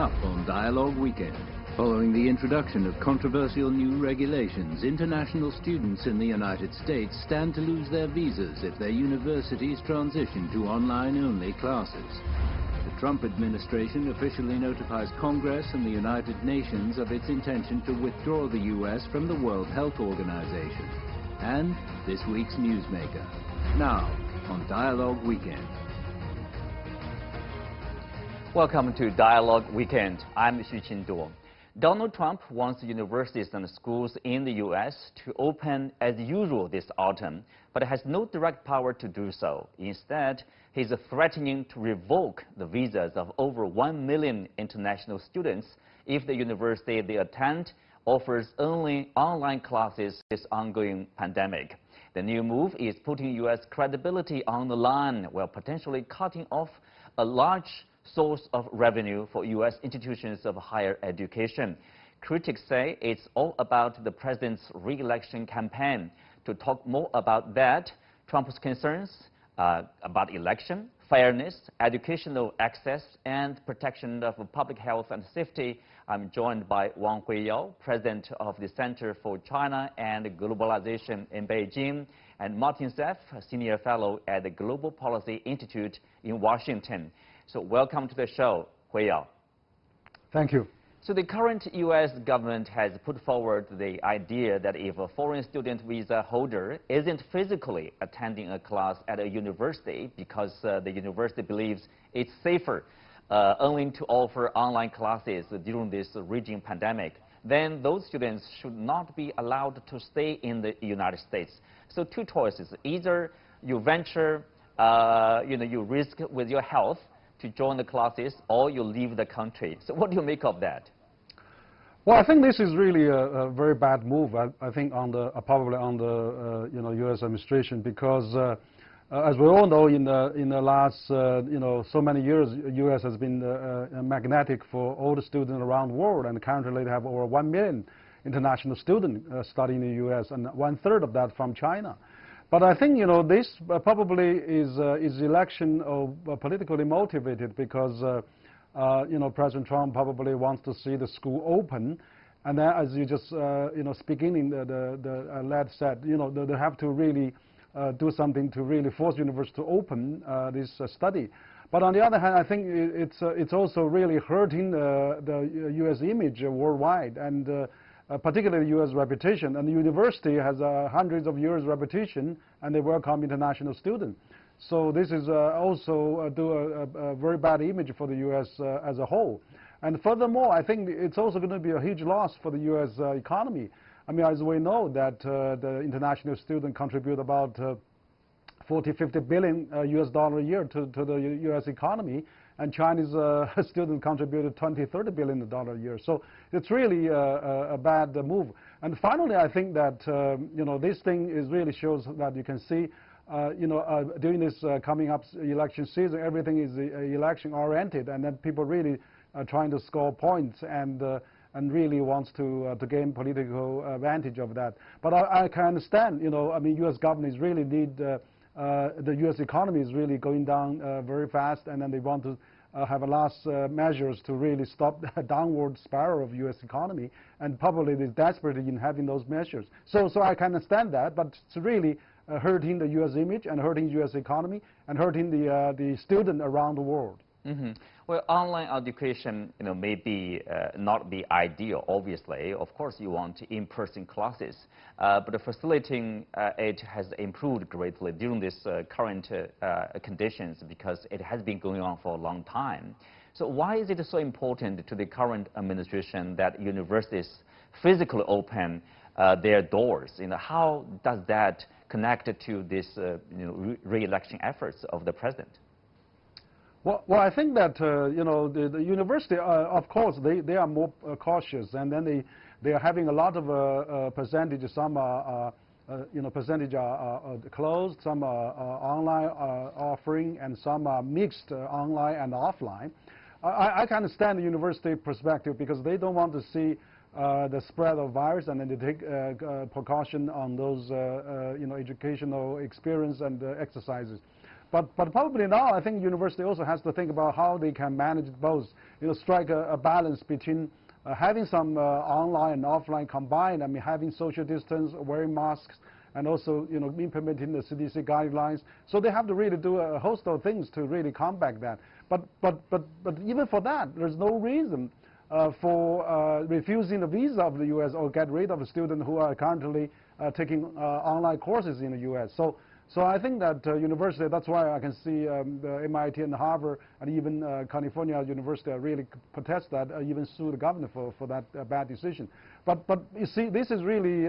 up on Dialogue Weekend. Following the introduction of controversial new regulations, international students in the United States stand to lose their visas if their universities transition to online-only classes. The Trump administration officially notifies Congress and the United Nations of its intention to withdraw the U.S. from the World Health Organization. And this week's newsmaker. Now, on Dialogue Weekend. Welcome to Dialogue Weekend. I'm Xu Qinduo. Donald Trump wants universities and schools in the U.S. to open as usual this autumn, but has no direct power to do so. Instead, he's threatening to revoke the visas of over 1 million international students if the university they attend offers only online classes this ongoing pandemic. The new move is putting U.S. credibility on the line while potentially cutting off a large source of revenue for U.S. institutions of higher education. Critics say it's all about the president's re-election campaign. To talk more about that, Trump's concerns about election, fairness, educational access, and protection of public health and safety, I'm joined by Wang Huiyao, president of the Center for China and Globalization in Beijing, and Martin Seff, senior fellow at the Global Policy Institute in Washington. So welcome to the show, Huiyao. Thank you. So the current U.S. government has put forward the idea that if a foreign student visa holder isn't physically attending a class at a university because the university believes it's safer only to offer online classes during this raging pandemic, then those students should not be allowed to stay in the United States. So two choices: either you venture, you risk with your health to join the classes, or you leave the country. So what do you make of that? Well, I think this is really a very bad move. I think probably on the U.S. administration, because as we all know, in the last so many years, U.S. has been magnetic for all the students around the world, and currently they have over 1 million international students studying in the U.S. and 1/3 of that from China. But I think this probably is election politically motivated, because President Trump probably wants to see the school open, and then, as you just beginning the lad said, they have to really do something to really force universities to open this study. But on the other hand, I think it's also really hurting the U.S. image worldwide, and particularly the U.S. reputation. And the university has hundreds of years reputation, and they welcome international students. So this is also a very bad image for the U.S. As a whole. And furthermore, I think it's also going to be a huge loss for the U.S. Economy. I mean, as we know, that the international students contribute about 40–50 billion U.S. dollars a year to the U.S. economy, and Chinese students contributed $20–30 billion a year. So it's really a bad move. And finally, I think that this thing really shows that you can see during this coming up election season, everything is election oriented, and then people really are trying to score points and really wants to gain political advantage of that. But I can understand, I mean, U.S. governments really need the U.S. economy is really going down very fast, and then they want to have a last measures to really stop the downward spiral of U.S. economy, and probably is desperate in having those measures. So I can understand that, but it's really hurting the U.S. image and hurting U.S. economy and hurting the student around the world. Mm-hmm. Well, online education, may not be ideal. Obviously, of course, you want in-person classes, but facilitating it has improved greatly during this current conditions, because it has been going on for a long time. So why is it so important to the current administration that universities physically open their doors? How does that connect to this re-election efforts of the president? Well, I think that the university, of course, they are more cautious, and then they are having a lot of percentages. Some are percentage are closed, some are online offering, and some are mixed online and offline. I can understand the university perspective, because they don't want to see the spread of virus, and then they take precaution on those educational experience and exercises. But probably now, I think university also has to think about how they can manage both, strike a balance between having some online and offline combined. I mean, having social distance, wearing masks, and also, implementing the CDC guidelines. So they have to really do a host of things to really combat that. But even for that, there's no reason for refusing the visa of the U.S. or get rid of the students who are currently taking online courses in the U.S. So I think that university, that's why I can see the MIT and Harvard and even California University really protest that, even sue the governor for that bad decision. But you see, this is really,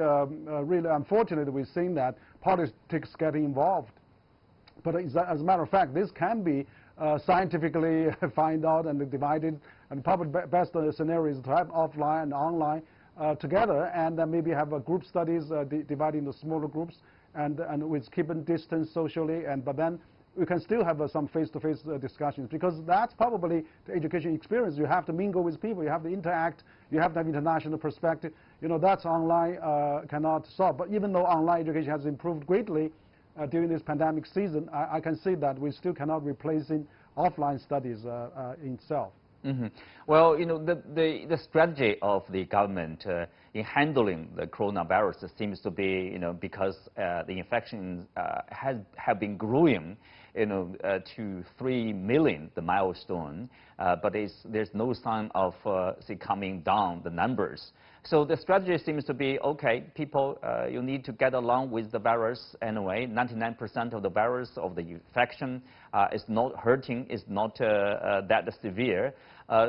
really unfortunate. We've seen that politics getting involved. But as a matter of fact, this can be scientifically find out and divided. And probably best scenario is to have offline and online together, and then maybe have group studies divided into smaller groups, and with keeping distance socially, but then we can still have some face-to-face discussions, because that's probably the education experience. You have to mingle with people, you have to interact, you have to have international perspective. That's online cannot solve. But even though online education has improved greatly during this pandemic season, I can see that we still cannot replace offline studies in itself. Mm-hmm. Well, the strategy of the government in handling the coronavirus seems to be, because the infections have been growing, to 3 million, the milestone, but there's no sign of coming down the numbers. So the strategy seems to be, okay, people, you need to get along with the virus anyway. 99% of the virus of the infection is not hurting, is not that severe.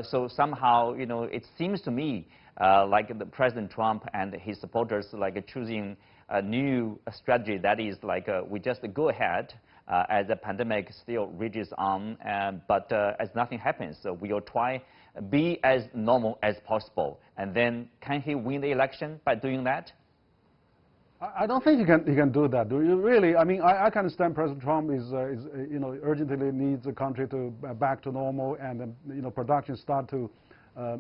So somehow, it seems to me like the President Trump and his supporters choosing a new strategy that is we just go ahead as the pandemic still rages on, but as nothing happens, so we'll try be as normal as possible. And then can he win the election by doing that? I don't think he can do that. Do you really? I mean, I can understand President Trump is urgently needs the country to back to normal, and production start to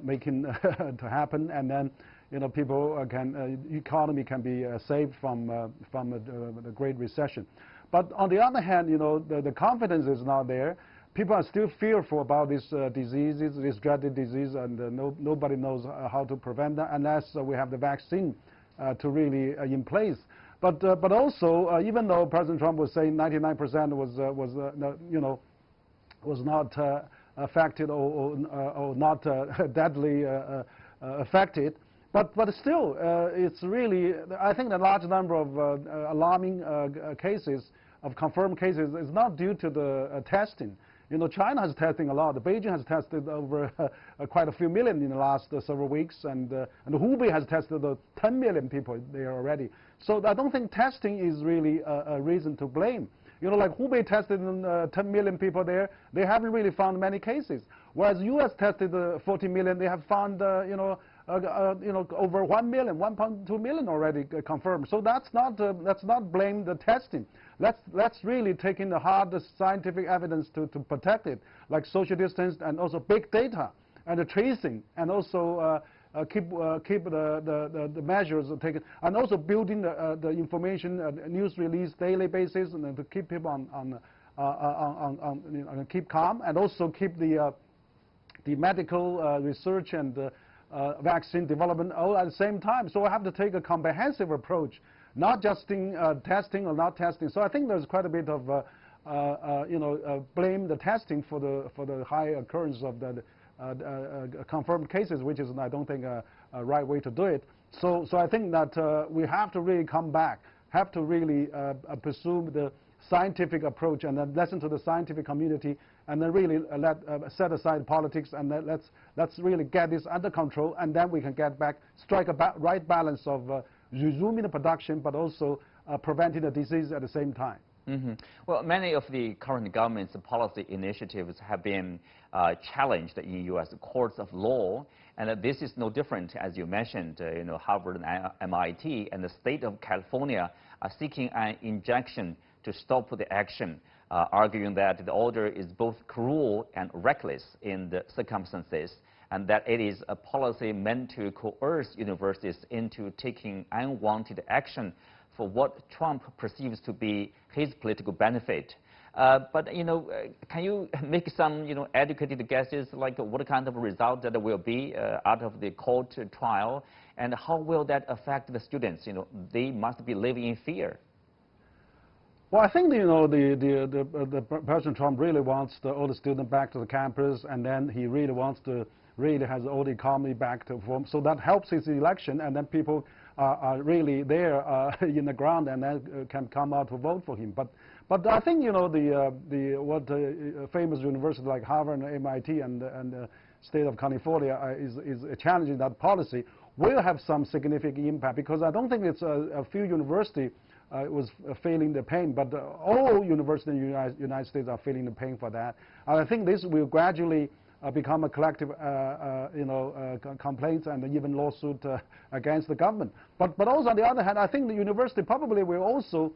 making to happen, and then people economy can be saved from the Great Recession. But on the other hand, the confidence is not there. People are still fearful about these diseases, this dreaded disease, and nobody knows how to prevent that unless we have the vaccine to really in place. But also, even though President Trump was saying 99% was not affected or not deadly affected, but still, it's really, I think the large number of alarming cases, of confirmed cases, is not due to the testing. China has testing a lot. Beijing has tested over quite a few million in the last several weeks, and Hubei has tested 10 million people there already. So I don't think testing is really a reason to blame. Like Hubei tested 10 million people there, they haven't really found many cases. Whereas U.S. tested 40 million, they have found over 1 million, 1.2 million already confirmed. So let's not blame the testing. Let's really take in the hard scientific evidence to protect it, like social distance and also big data and the tracing, and also keep the measures taken, and also building the information news release daily basis, and to keep people on keep calm, and also keep the medical research and vaccine development all at the same time. So we have to take a comprehensive approach, not just in testing or not testing. So I think there's quite a bit of blame the testing for the high occurrence of the confirmed cases, which is, I don't think, a right way to do it. So I think that we have to really come back, have to really pursue the scientific approach, and then listen to the scientific community, and then really set aside politics, and then let's really get this under control, and then we can get back, strike a right balance of resuming the production, but also preventing the disease at the same time. Mm-hmm. Well, many of the current government's policy initiatives have been challenged in U.S. courts of law, and this is no different, as you mentioned. Harvard and MIT and the state of California are seeking an injunction to stop the action, arguing that the order is both cruel and reckless in the circumstances, and that it is a policy meant to coerce universities into taking unwanted action for what Trump perceives to be his political benefit. But can you make some educated guesses, like what kind of result that will be out of the court trial, and how will that affect the students? They must be living in fear. Well, I think the President Trump really wants all the students back to the campus, and then he really wants to has all the economy back to form. So that helps his election, and then people are really there in the ground, and then can come out to vote for him. But I think famous universities like Harvard and MIT and the state of California is challenging that policy will have some significant impact, because I don't think it's a few universities was feeling the pain, but all universities in the United States are feeling the pain for that. And I think this will gradually become a collective, complaints and even lawsuit against the government. But also on the other hand, I think the university probably will also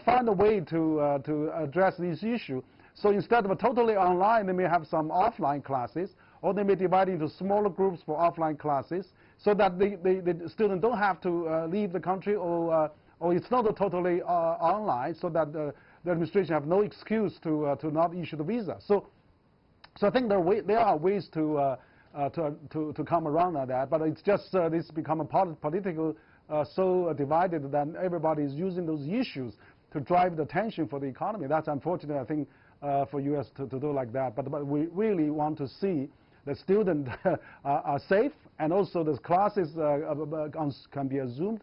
find a way to address this issue. So instead of totally online, they may have some offline classes, or they may divide into smaller groups for offline classes, so that the students don't have to leave the country, or it's not totally online, so that the administration have no excuse to not issue the visa. So I think there are ways to come around on that, but it's just this become a political so divided that everybody is using those issues to drive the tension for the economy. That's unfortunate, I think, for U.S. to do like that. But we really want to see the students are safe, and also the classes can be assumed.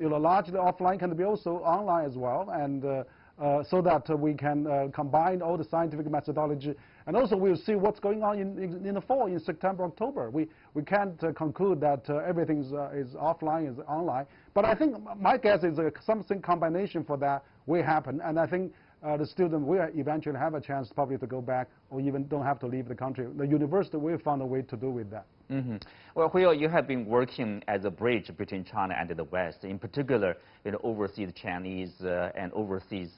Largely offline, can be also online as well, and so that we can combine all the scientific methodology. And also we'll see what's going on in the fall, in September, October. We can't conclude that everything is offline, is online. But I think my guess is something combination for that will happen. And I think the student will eventually have a chance probably to go back, or even don't have to leave the country. The university will find a way to do with that. Mm-hmm. Well, Will, you have been working as a bridge between China and the West, in particular, overseas Chinese and overseas,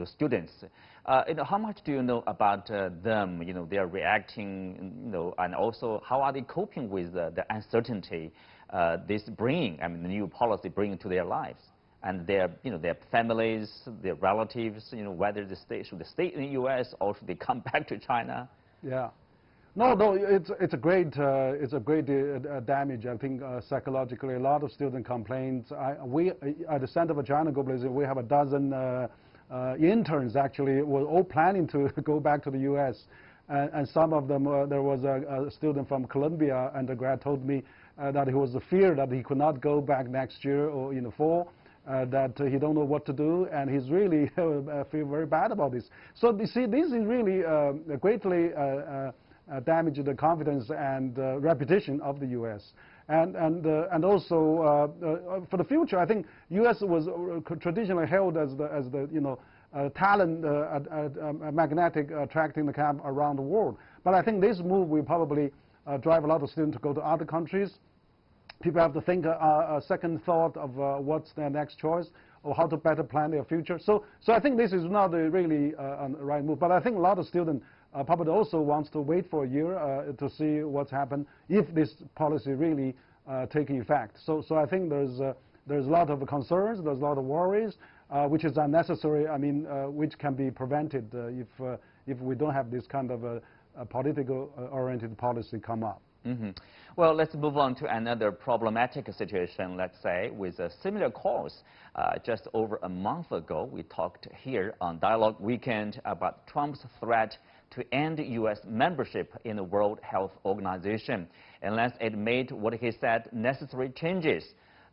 students. How much do you know about them? They are reacting, and also how are they coping with the uncertainty this bringing, the new policy bringing to their lives, and their families, their relatives, whether should they stay in the U.S. or should they come back to China? Yeah. No, it's a great damage. I think psychologically, a lot of student complaints. We at the Center for China Globalization, we have a dozen interns actually were all planning to go back to the U.S. And some of them, there was a student from Columbia undergrad told me that he was feared that he could not go back next year or in the fall. That he don't know what to do, and he's really feel very bad about this. So you see, this is really greatly damaging the confidence and reputation of the U.S. And also for the future, I think U.S. was traditionally held as the talent magnetic attracting the camp around the world. But I think this move will probably drive a lot of students to go to other countries. People have to think a second thought of what's their next choice, or how to better plan their future. So I think this is not really a right move. But I think a lot of students probably also wants to wait for a year to see what's happened if this policy really taking effect. So I think there's a lot of concerns, there's a lot of worries, which is unnecessary. Which can be prevented if we don't have this kind of a political-oriented policy come up. Mm-hmm. Well, let's move on to another problematic situation, let's say, with a similar cause. Just over a month ago, we talked here on Dialogue Weekend about Trump's threat to end U.S. membership in the World Health Organization unless it made what he said necessary changes.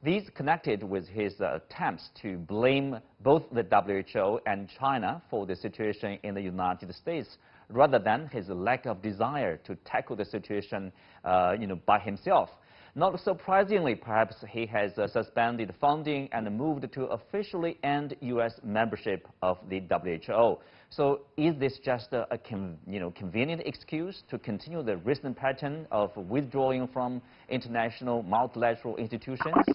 These connected with his attempts to blame both the WHO and China for the situation in the United States, rather than his lack of desire to tackle the situation, by himself. Not surprisingly, perhaps he has suspended funding and moved to officially end U.S. membership of the WHO. So is this just a convenient excuse to continue the recent pattern of withdrawing from international multilateral institutions?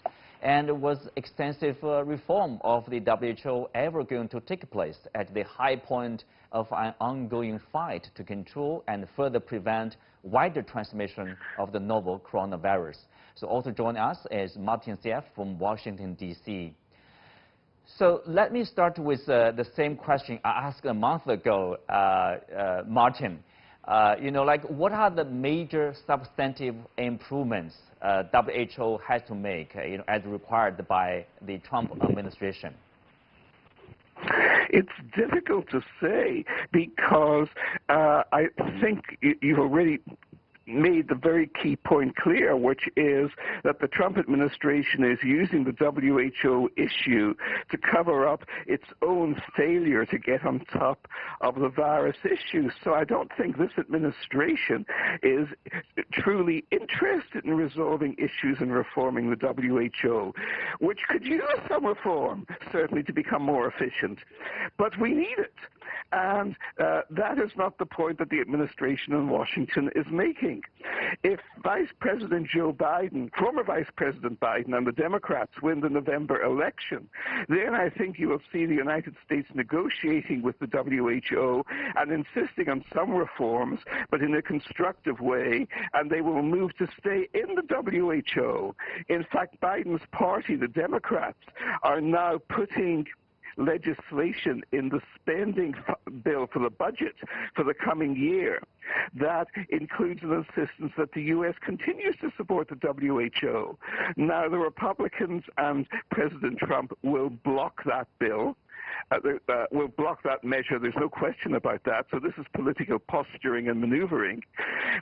And was extensive reform of the WHO ever going to take place at the high point of an ongoing fight to control and further prevent wider transmission of the novel coronavirus? So also join us is Martin Seff from Washington, D.C. So let me start with the same question I asked a month ago, Martin. Like what are the major substantive improvements WHO has to make, as required by the Trump administration? It's difficult to say because I think you've already made the very key point clear, which is that the Trump administration is using the WHO issue to cover up its own failure to get on top of the virus issue. So I don't think this administration is truly interested in resolving issues and reforming the WHO, which could use some reform, certainly, to become more efficient. But we need it. And that is not the point that the administration in Washington is making. If Vice President Joe Biden, former Vice President Biden, and the Democrats win the November election, then I think you will see the United States negotiating with the WHO and insisting on some reforms, but in a constructive way, and they will move to stay in the WHO. In fact, Biden's party, the Democrats, are now putting legislation in the spending bill for the budget for the coming year that includes an insistence that the U.S. continues to support the WHO. Now, the Republicans and President Trump will block that bill. Will block that measure. There's no question about that. So this is political posturing and maneuvering.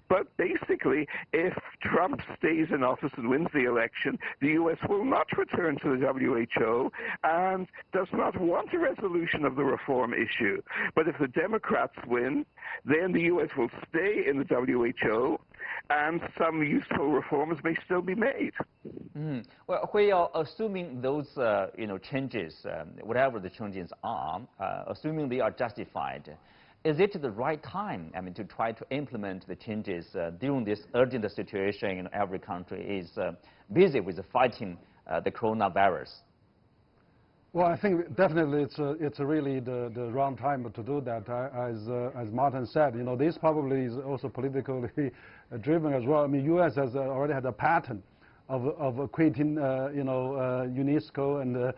But basically, if Trump stays in office and wins the election, the U.S. will not return to the WHO and does not want a resolution of the reform issue. But if the Democrats win, then the U.S. will stay in the WHO, and some useful reforms may still be made. Mm. Well, we are assuming those changes, whatever the changes are, assuming they are justified. Is it the right time, to try to implement the changes during this urgent situation? Every country is busy with fighting the coronavirus. Well, I think definitely it's really the wrong time to do that. As Martin said, this probably is also politically driven as well. U.S. has already had a pattern of quitting, UNESCO and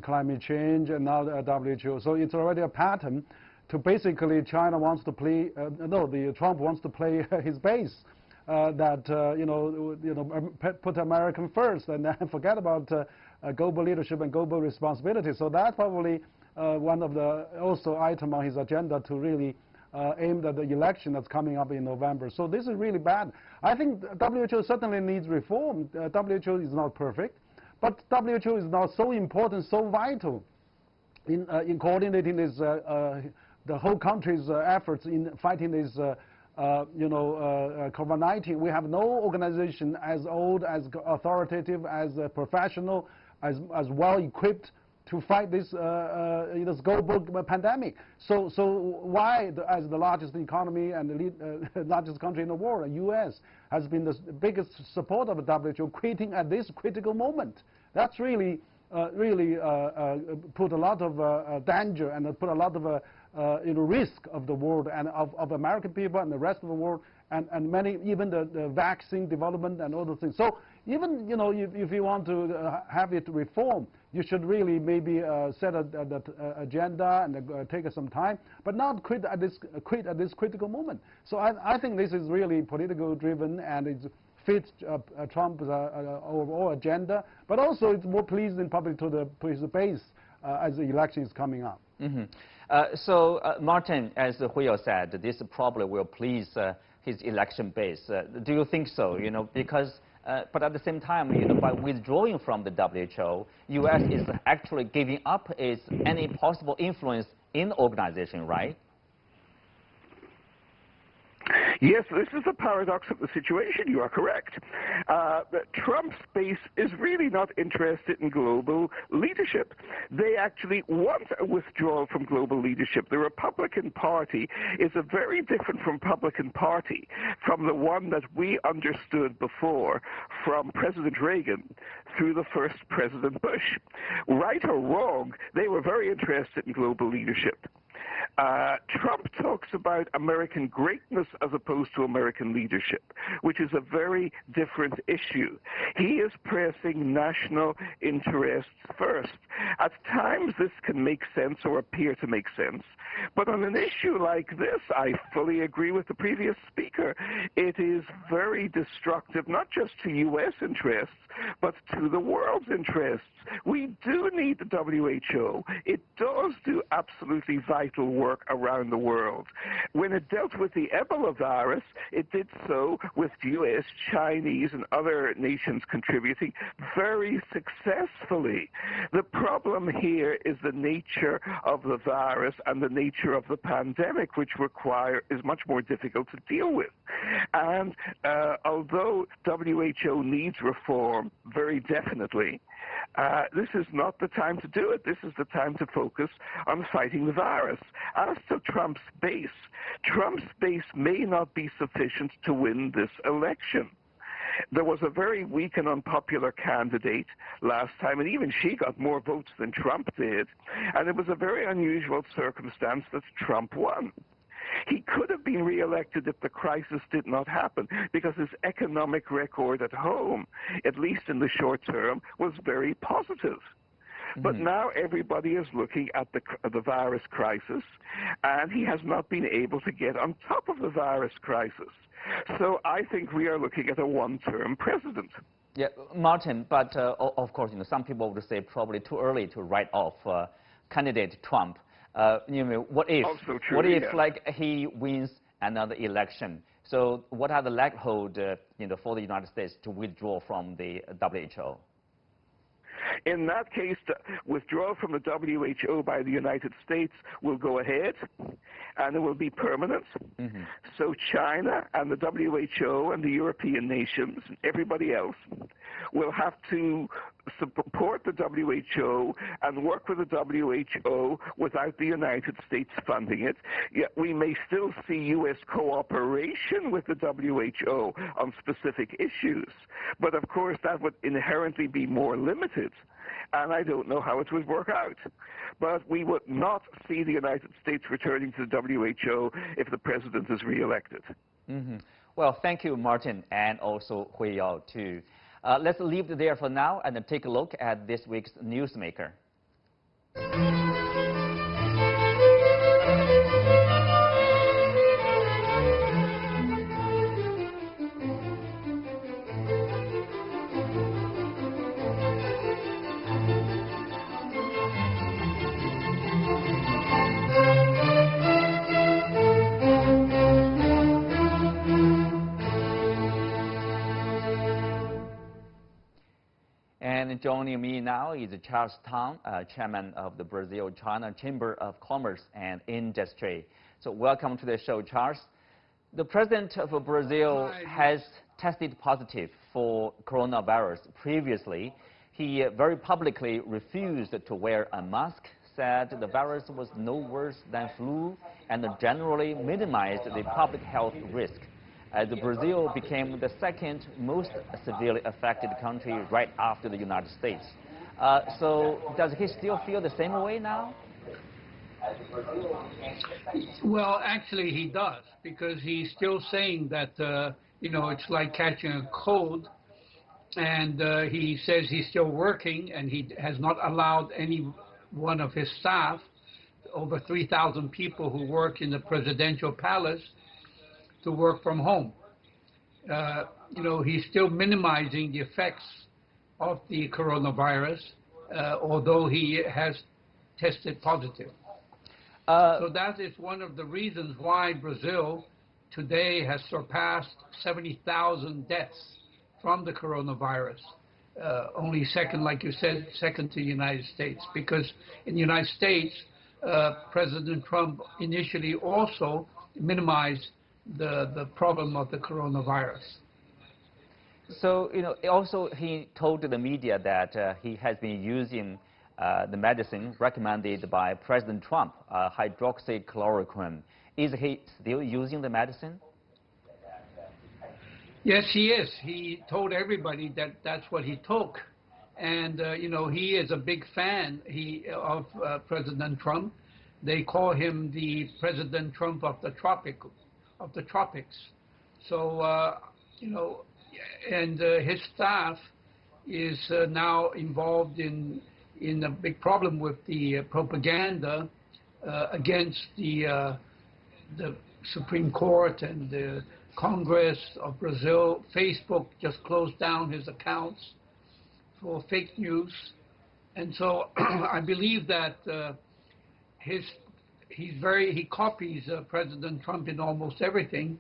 climate change and now the WHO. So it's already a pattern to basically China wants to play. Trump wants to play his base. Put American first and then forget about global leadership and global responsibility. So that's probably one of the also item on his agenda to really aim at the election that's coming up in November. So this is really bad. I think WHO certainly needs reform. WHO is not perfect, but WHO is now so important, so vital in coordinating this, the whole country's efforts in fighting this COVID-19. We have no organization as old, as authoritative, as professional, as well equipped to fight this this global pandemic. So why, as the largest economy and the largest country in the world, the U.S. has been the biggest supporter of the WHO, quitting at this critical moment? That's really put a lot of danger and put a lot of risk of the world and of American people and the rest of the world and many, even the vaccine development and all those things. So even if you want to have it reform, you should really maybe set that agenda and take some time, but not quit at this critical moment. So I think this is really political driven and it fits Trump's overall agenda, but also it's more pleasing probably to his base as the election is coming up. Mm-hmm. Martin, as Huyo said, this probably will please his election base. Do you think so? Because, but at the same time, by withdrawing from the WHO, U.S. is actually giving up any possible influence in the organization, right? Yes, this is the paradox of the situation. You are correct. Trump's base is really not interested in global leadership. They actually want a withdrawal from global leadership. The Republican Party is a very different Republican Party from the one that we understood before from President Reagan through the first President Bush. Right or wrong, they were very interested in global leadership. Trump talks about American greatness as opposed to American leadership, which is a very different issue. He is pressing national interests first. At times this can make sense or appear to make sense, but on an issue like this, I fully agree with the previous speaker. It is very destructive, not just to U.S. interests, but to the world's interests. We do need the WHO. It does do absolutely vital work around the world. When it dealt with the Ebola virus, it did so with U.S., Chinese, and other nations contributing very successfully. The problem here is the nature of the virus and the nature of the pandemic, which is much more difficult to deal with. And although WHO needs reform, very definitely, this is not the time to do it. This is the time to focus on fighting the virus. As to Trump's base may not be sufficient to win this election. There was a very weak and unpopular candidate last time, and even she got more votes than Trump did. And it was a very unusual circumstance that Trump won. He could have been reelected if the crisis did not happen, because his economic record at home, at least in the short term, was very positive. But now everybody is looking at the virus crisis, and he has not been able to get on top of the virus crisis. So I think we are looking at a one-term president. Yeah, Martin, but of course, some people would say probably too early to write off candidate Trump. What if, like, he wins another election? So what are the likelihood, for the United States to withdraw from the WHO? In that case, the withdrawal from the WHO by the United States will go ahead, and it will be permanent. So China and the WHO and the European nations, everybody else, will have to support the WHO and work with the WHO without the United States funding it. Yet we may still see U.S. cooperation with the WHO on specific issues. But of course, that would inherently be more limited. And I don't know how it would work out. But we would not see the United States returning to the WHO if the president is reelected. Well, thank you, Martin, and also Hui Yao, too. Let's leave it there for now and take a look at this week's Newsmaker. And joining me now is Charles Tang, chairman of the Brazil-China Chamber of Commerce and Industry. So welcome to the show, Charles. The president of Brazil has tested positive for coronavirus previously. He very publicly refused to wear a mask, said the virus was no worse than flu, and generally minimized the public health risk, as Brazil became the second most severely affected country right after the United States. So does he still feel the same way now? Well, actually he does, because he's still saying that, it's like catching a cold, and he says he's still working, and he has not allowed any one of his staff, over 3,000 people who work in the presidential palace, to work from home. He's still minimizing the effects of the coronavirus, although he has tested positive. So that is one of the reasons why Brazil today has surpassed 70,000 deaths from the coronavirus. Only second, like you said, second to the United States. Because in the United States, President Trump initially also minimized the problem of the coronavirus. So, also he told the media that he has been using the medicine recommended by President Trump, hydroxychloroquine. Is he still using the medicine? Yes, he is. He told everybody that that's what he took. And, he is a big fan of President Trump. They call him the President Trump of the tropics. So, you know, and his staff is now involved in a big problem with the propaganda against the Supreme Court and the Congress of Brazil. Facebook just closed down his accounts for fake news. And so I believe that he copies President Trump in almost everything.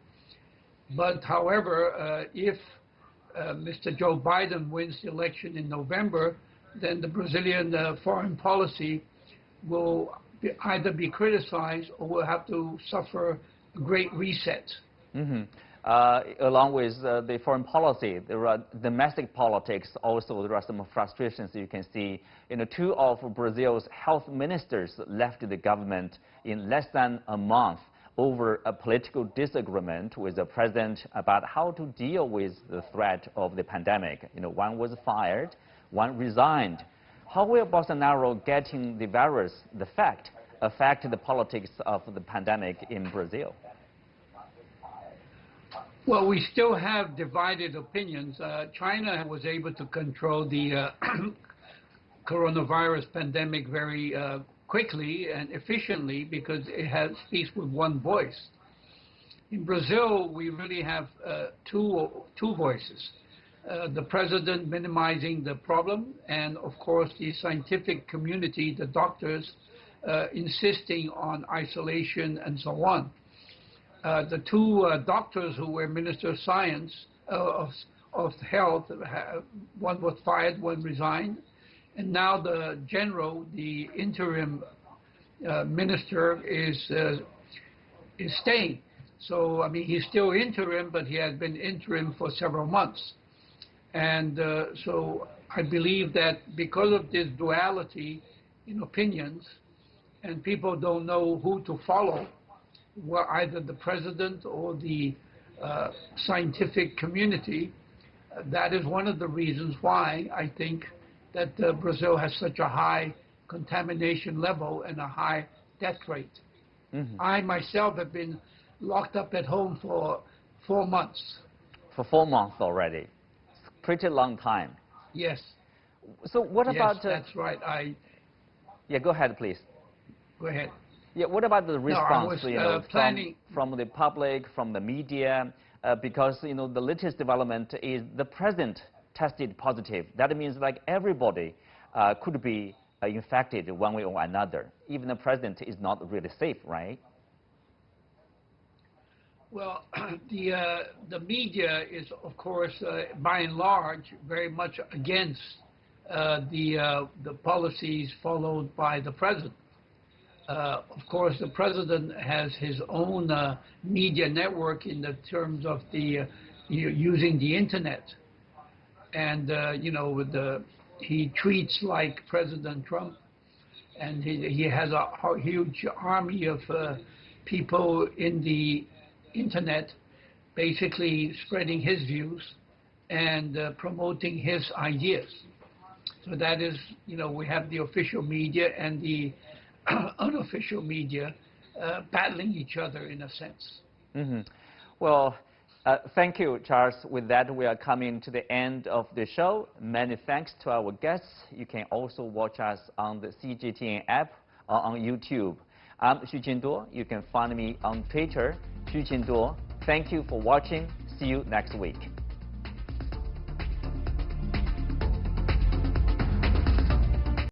But however, if Mr. Joe Biden wins the election in November, then the Brazilian foreign policy will either be criticized or will have to suffer a great reset. Mm-hmm. Along with the foreign policy, there are domestic politics also. There are some frustrations you can see. You know, 2 of Brazil's health ministers left the government in less than a month over a political disagreement with the president about how to deal with the threat of the pandemic. You know, one was fired, one resigned. How will Bolsonaro getting the virus, the fact, affect the politics of the pandemic in Brazil? Well, we still have divided opinions. China was able to control the coronavirus pandemic very quickly and efficiently because it speaks with one voice. In Brazil, we really have two voices. The president minimizing the problem, and of course the scientific community, the doctors, insisting on isolation and so on. The 2 doctors who were Minister of Science of Health, one was fired, one resigned, and now the general, the interim minister, is staying. So I mean, he's still interim, but he has been interim for several months, and so I believe that because of this duality in opinions, and people don't know who to follow, well, either the president or the scientific community. That is one of the reasons why I think that Brazil has such a high contamination level and a high death rate. Mm-hmm. I myself have been locked up at home for 4 months. For 4 months already. It's a pretty long time. Yes. So what about... Yes, that's right. Yeah, go ahead, please. Go ahead. Yeah, what about the response from the public, from the media? Because, you know, the latest development is the president tested positive. That means like everybody could be infected one way or another. Even the president is not really safe, right? Well, the media is, of course, by and large, very much against the policies followed by the president. Of course, the president has his own media network in the terms of the using the internet, and you know, he tweets like President Trump, and he has a huge army of people in the internet, basically spreading his views and promoting his ideas. So that is, you know, we have the official media and the unofficial media battling each other in a sense. Mm-hmm. Well, thank you, Charles. With that, we are coming to the end of the show. Many thanks to our guests. You can also watch us on the CGTN app or on YouTube. I'm Xu Jinduo. You can find me on Twitter, Xu Jinduo. Thank you for watching. See you next week.